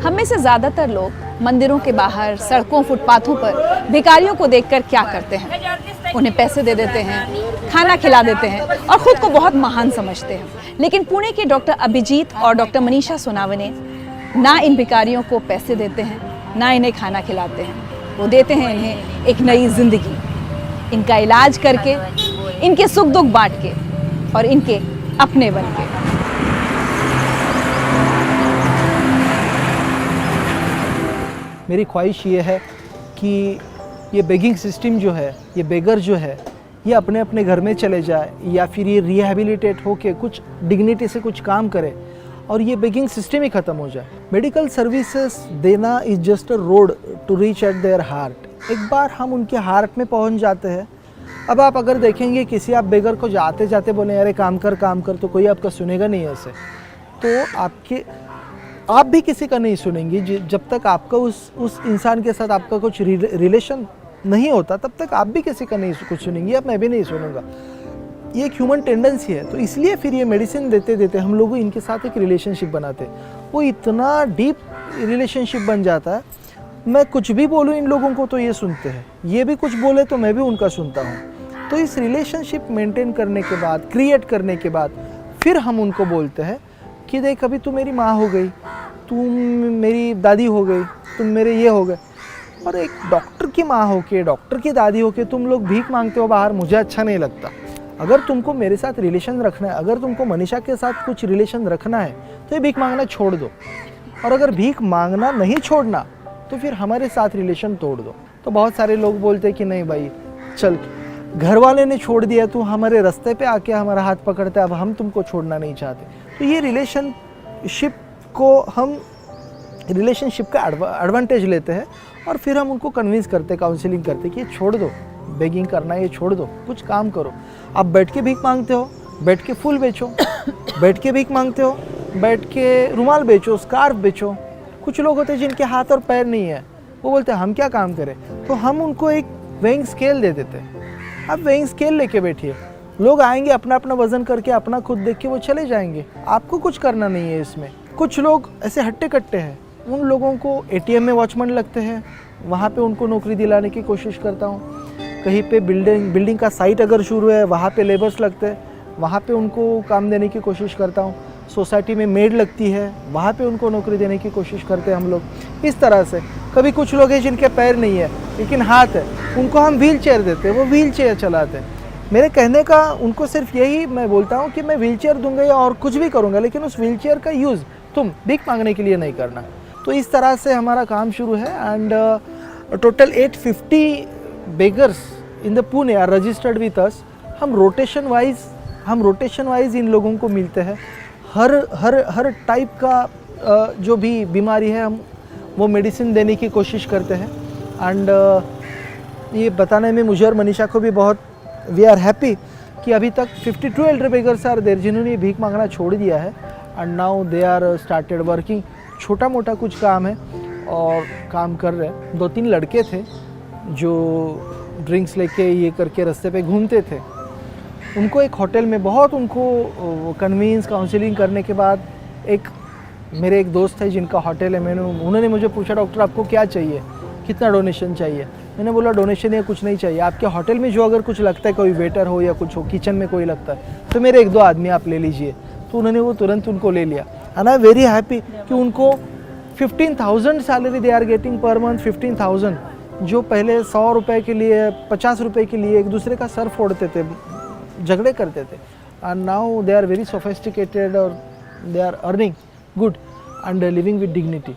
हम में से ज़्यादातर लोग मंदिरों के बाहर, सड़कों, फुटपाथों पर भिखारियों को देखकर क्या करते हैं? उन्हें पैसे दे देते हैं, खाना खिला देते हैं और ख़ुद को बहुत महान समझते हैं। लेकिन पुणे के डॉक्टर अभिजीत और डॉक्टर मनीषा सोनावने ना इन भिखारियों को पैसे देते हैं, ना इन्हें खाना खिलाते हैं। वो देते हैं इन्हें एक नई ज़िंदगी, इनका इलाज करके, इनके सुख दुख बांट के और इनके अपने बन के। मेरी ख्वाहिश ये है कि ये बेगिंग सिस्टम जो है, ये बेगर जो है, ये अपने अपने घर में चले जाए या फिर ये रिहैबिलिटेट होके कुछ डिग्निटी से कुछ काम करे और ये बेगिंग सिस्टम ही ख़त्म हो जाए। मेडिकल सर्विसेज देना is just a road to reach at their heart. एक बार हम उनके हार्ट में पहुंच जाते हैं। अब आप अगर देखेंगे किसी आप बेगर को जाते जाते बोले अरे काम कर, तो कोई आपका सुनेगा नहीं ऐसे। तो आप भी किसी का नहीं सुनेंगे जब तक आपका उस इंसान के साथ आपका कुछ रिलेशन नहीं होता, तब तक आप भी किसी का नहीं कुछ सुनेंगे, अब मैं भी नहीं सुनूंगा। ये एक ह्यूमन टेंडेंसी है। तो इसलिए फिर ये मेडिसिन देते देते हम लोग इनके साथ एक रिलेशनशिप बनाते हैं। वो इतना डीप रिलेशनशिप बन जाता है, मैं कुछ भी बोलूँ इन लोगों को तो ये सुनते हैं, ये भी कुछ बोले तो मैं भी उनका सुनता हूँ। तो इस रिलेशनशिप मेंटेन करने के बाद, क्रिएट करने के बाद फिर हम उनको बोलते हैं कि देख अभी तू मेरी माँ हो गई, तुम मेरी दादी हो गई, तुम मेरे ये हो गए। और एक डॉक्टर की माँ होके, डॉक्टर की दादी होके तुम लोग भीख मांगते हो बाहर, मुझे अच्छा नहीं लगता। अगर तुमको मेरे साथ रिलेशन रखना है, अगर तुमको मनीषा के साथ कुछ रिलेशन रखना है तो ये भीख मांगना छोड़ दो। और अगर भीख मांगना नहीं छोड़ना तो फिर हमारे साथ रिलेशन तोड़ दो। तो बहुत सारे लोग बोलते हैं कि नहीं भाई चल, घर वाले ने छोड़ दिया, तू हमारे रास्ते पे आके हमारा हाथ पकड़ते, अब हम तुमको छोड़ना नहीं चाहते। तो ये रिलेशनशिप का एडवांटेज लेते हैं और फिर हम उनको कन्विंस करते, काउंसलिंग करते कि ये छोड़ दो, बेगिंग करना ये छोड़ दो, कुछ काम करो। आप बैठ के भीख मांगते हो, बैठ के फूल बेचो, बैठ के भीख मांगते हो, बैठ के रुमाल बेचो, स्कार्फ बेचो। कुछ लोग होते हैं जिनके हाथ और पैर नहीं है, वो बोलते हैं हम क्या काम करें। तो हम उनको एक वेइंग स्केल दे देते हैं, आप वेइंग स्केल लेके बैठिए, लोग आएंगे अपना अपना वजन करके, अपना खुद देख के वो चले जाएंगे, आपको कुछ करना नहीं है इसमें। कुछ लोग ऐसे हट्टे कट्टे हैं, उन लोगों को एटीएम में वॉचमैन लगते हैं, वहाँ पे उनको नौकरी दिलाने की कोशिश करता हूँ। कहीं पे बिल्डिंग का साइट अगर शुरू है, वहाँ पे लेबर्स लगते हैं, वहाँ पे उनको काम देने की कोशिश करता हूँ। सोसाइटी में मेड लगती है, वहाँ पे उनको नौकरी देने की कोशिश करते हैं हम लोग। इस तरह से कभी कुछ लोग हैं जिनके पैर नहीं है लेकिन हाथ है, उनको हम व्हील चेयर देते हैं, वो व्हील चेयर चलाते हैं। मेरे कहने का उनको सिर्फ यही मैं बोलता हूँ कि मैं व्हील चेयर दूंगा या और कुछ भी करूँगा, लेकिन उस व्हील चेयर का यूज़ तुम भीख मांगने के लिए नहीं करना। तो इस तरह से हमारा काम शुरू है। And total 850 beggars in the Pune are registered with us. हम रोटेशन वाइज इन लोगों को मिलते हैं। हर टाइप का जो भी बीमारी है हम वो मेडिसिन देने की कोशिश करते हैं। एंड ये बताने में मुझे और मनीषा को भी बहुत वी आर हैप्पी कि अभी तक 52 एल्डर बेगर्स आर देयर जिन्होंने भीख मांगना छोड़ दिया है। And now they are started working. छोटा मोटा कुछ काम है और काम कर रहे हैं। 2-3 लड़के थे जो ड्रिंक्स लेके ये करके रास्ते पे घूमते थे, उनको एक होटल में बहुत उनको कन्विंस काउंसलिंग करने के बाद मेरे एक दोस्त है जिनका होटल है, उन्होंने मुझे पूछा डॉक्टर आपको क्या चाहिए, कितना डोनेशन चाहिए। मैंने बोला डोनेशन या कुछ नहीं चाहिए, आपके होटल में जो अगर कुछ लगता है, कोई वेटर हो या कुछ हो, किचन में कोई लगता है तो मेरे 1-2 आदमी आप ले लीजिए। तो उन्होंने वो तुरंत उनको ले लिया। एंड आई वेरी हैप्पी कि उनको 15,000 salary they are getting per month. 15,000 जो पहले 100 रुपये के लिए, 50 रुपये के लिए एक दूसरे का सर फोड़ते थे, झगड़े करते थे। And now they are very sophisticated और they are earning good and living with dignity.